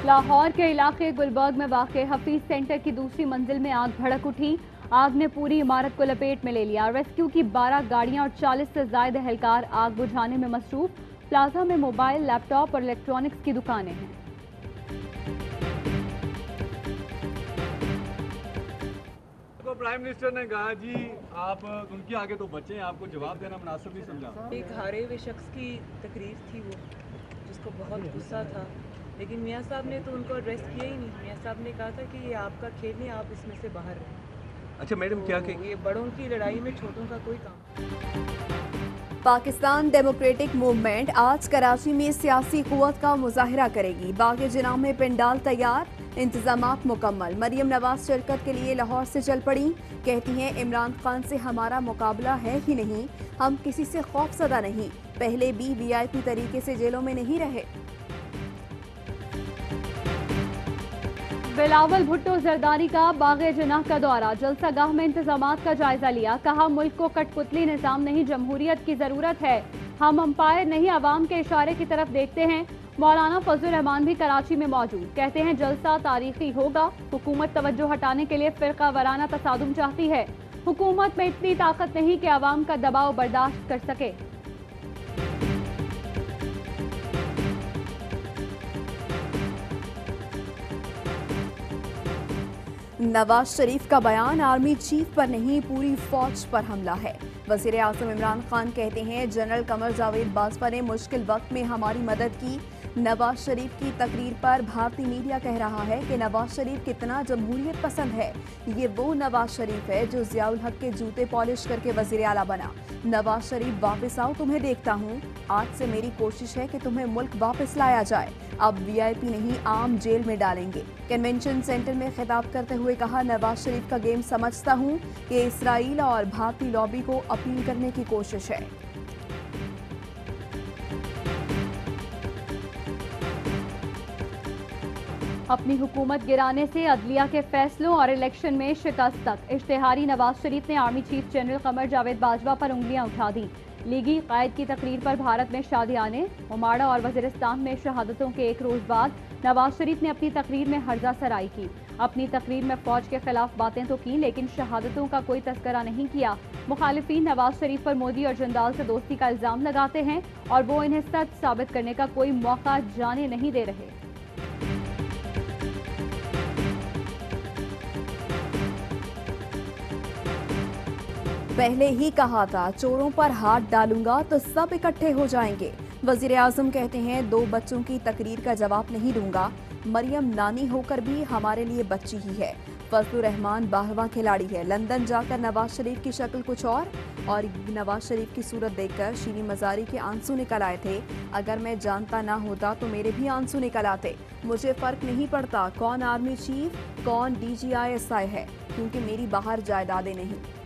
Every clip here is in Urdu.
لاہور کے علاقے گلبرگ میں واقع حفیظ سینٹر کی دوسری منزل میں آگ بھڑک اٹھی۔ آگ نے پوری عمارت کو لپیٹ میں لے لیا۔ ریسکیو کی 12 گاڑیاں اور 40 سے زائد اہلکار آگ بجھانے میں مصروف۔ پلازا میں موبائل، لیپ ٹاپ اور الیکٹرانکس کی دکانیں ہیں۔ پرائم منسٹر نے کہا جی آپ ان کے آگے تو بچے ہیں، آپ کو جواب دینا مناسب نہیں سمجھا۔ ایک ہارے ہوئے شخص کی تقریر تھی وہ، جس کو بہت غصہ تھا، لیکن میاں صاحب نے تو ان کو ایڈریس کیا ہی نہیں۔ میاں صاحب نے کہا تھا کہ یہ آپ کا کھیل نہیں، آپ اس میں سے باہر رہیں۔ اچھا میڈم کیا کہیں گے؟ یہ بڑوں کی لڑائی میں چھوٹوں کا کوئی کام۔ پاکستان ڈیموکریٹک موومنٹ آج کراچی میں سیاسی قوت کا مظاہرہ کرے گی۔ باغ جناح میں پنڈال تیار، انتظامات مکمل۔ مریم نواز شرکت کے لیے لاہور سے چل پڑی، کہتی ہیں عمران خان سے ہمارا مقابلہ ہے ہی نہیں، ہم کسی سے خوف زدہ نہیں، پہلے بھی VIP طریقے سے جیلوں میں نہیں رہے۔ بلاول بھٹو زرداری کا باغ جناح کا دورہ، جلسہ گاہ میں انتظامات کا جائزہ لیا۔ کہا ملک کو کٹ پتلی نظام نہیں، جمہوریت کی ضرورت ہے، ہم امپائر نہیں عوام کے اشارے کی طرف دیکھتے ہیں۔ مولانا فضل الرحمان بھی کراچی میں موجود، کہتے ہیں جلسہ تاریخی ہوگا۔ حکومت توجہ ہٹانے کے لیے فرقہ وارانہ تصادم چاہتی ہے، حکومت میں اتنی طاقت نہیں کہ عوام کا دباؤ برداشت کر سکے۔ نواز شریف کا بیان آرمی چیف پر نہیں پوری فوج پر حملہ ہے۔ وزیر اعظم عمران خان کہتے ہیں جنرل قمر جاوید باجوہ نے مشکل وقت میں ہماری مدد کی۔ نواز شریف کی تقریر پر بھارتی میڈیا کہہ رہا ہے کہ نواز شریف کتنا جمہوریت پسند ہے، یہ وہ نواز شریف ہے جو ضیاء الحق کے جوتے پالش کر کے وزیر اعلیٰ بنا۔ نواز شریف واپس آؤ، تمہیں دیکھتا ہوں، آج سے میری کوشش ہے کہ تمہیں ملک واپس لایا جائے، اب VIP نہیں عام جیل میں ڈالیں گے۔ کنونشن سینٹر میں خطاب کرتے ہوئے کہا نواز شریف کا گیم سمجھتا ہوں کہ اسرائیل اور بھارتی لابی کو اپیل کرنے کی کوشش ہے۔ اپنی حکومت گرانے سے عدلیہ کے فیصلوں اور الیکشن میں شکست تک، اشتہاری نواز شریف نے army chief general Qamar Javed Bajwa پر انگلیاں اٹھا دیں۔ لیگی قائد کی تقریر پر بھارت میں شادیانے، اماڑہ اور وزیرستان میں شہادتوں کے ایک روز بعد نواز شریف نے اپنی تقریر میں ہرزہ سرائی کی۔ اپنی تقریر میں فوج کے خلاف باتیں تو کی لیکن شہادتوں کا کوئی تذکرہ نہیں کیا۔ مخالفین نواز شریف پر مودی اور جندال سے دوستی کا الزام لگاتے ہیں اور وہ انہیں سچ ثابت کرنے کا کوئی موقع جانے نہیں دے رہے۔ پہلے ہی کہا تھا چوروں پر ہاتھ ڈالوں گا تو سب اکٹھے ہو جائیں گے۔ وزیر اعظم کہتے ہیں 2 بچوں کی تقریر کا جواب نہیں دوں گا، مریم نانی ہو کر بھی ہمارے لیے بچی ہی ہے۔ فضل الرحمان 12واں کھلاڑی ہے۔ لندن جا کر نواز شریف کی شکل کچھ اور نواز شریف کی صورت دیکھ کر شیریں مزاری کے آنسو نکل آئے تھے۔ اگر میں جانتا نہ ہوتا تو میرے بھی آنسو نکل آتے۔ مجھے فرق نہیں پڑتا کون آرمی چیف کون DGI ہے، کیونکہ میری باہر جائیدادیں نہیں۔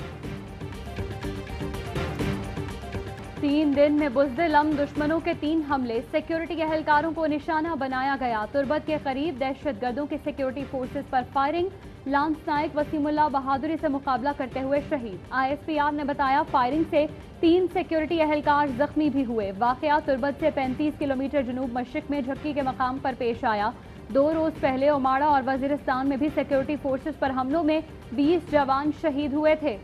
3 دن میں بزدل دشمنوں کے 3 حملے، سیکیورٹی اہلکاروں کو نشانہ بنایا گیا۔ تربت کے قریب دہشت گردوں کی سیکیورٹی فورسز پر فائرنگ، لانس نائک وسیم اللہ بہادری سے مقابلہ کرتے ہوئے شہید۔ ISPR نے بتایا فائرنگ سے 3 سیکیورٹی اہلکار زخمی بھی ہوئے۔ واقعہ تربت سے 35 کلومیٹر جنوب مشرق میں جھکی کے مقام پر پیش آیا۔ 2 روز پہلے اماڑہ اور وزیرستان میں بھی سیکیورٹی فورسز پر حملوں میں 20 جوان شہید ہوئے تھے۔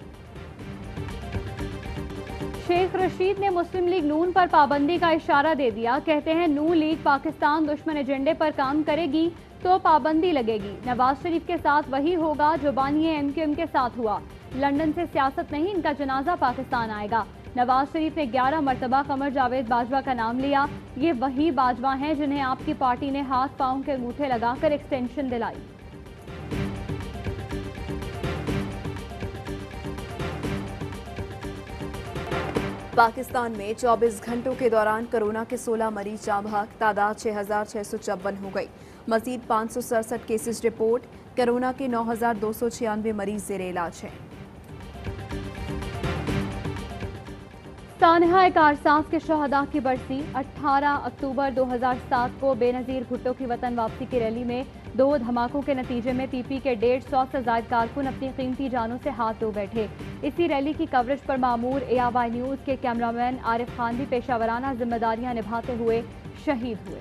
شیخ رشید نے مسلم لیگ نون پر پابندی کا اشارہ دے دیا، کہتے ہیں نون لیگ پاکستان دشمن ایجنڈے پر کام کرے گی تو پابندی لگے گی۔ نواز شریف کے ساتھ وہی ہوگا جو بانی MQM کے ساتھ ہوا، لندن سے سیاست نہیں، ان کا جنازہ پاکستان آئے گا۔ نواز شریف نے 11 مرتبہ قمر جاوید باجوہ کا نام لیا، یہ وہی باجوہ ہیں جنہیں آپ کی پارٹی نے ہاتھ پاؤں کے انگوٹھے لگا کر ایکسٹینشن دلائی۔ پاکستان میں 24 گھنٹوں کے دوران کورونا کے 16 مریض جاں بحق، تعداد 6656 ہو گئی۔ مزید 567 کیسز رپورٹ، کورونا کے 9296 مریض زیر علاج ہیں۔ سانحہ کارساز کے شہداء کی برسی، 18 اکتوبر 2007 کو بے نظیر بھٹو کی وطن واپسی کی ریلی میں 2 دھماکوں کے نتیجے میں PP کے 150 سے زائد کارکن اپنی قیمتی جانوں سے ہاتھ دھو بیٹھے۔ اسی ریلی کی کوریج پر مامور ARY نیوز کے کیمرامین عارف خان بھی پیشہ ورانہ ذمہ داریاں نبھاتے ہوئے شہید ہوئے۔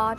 8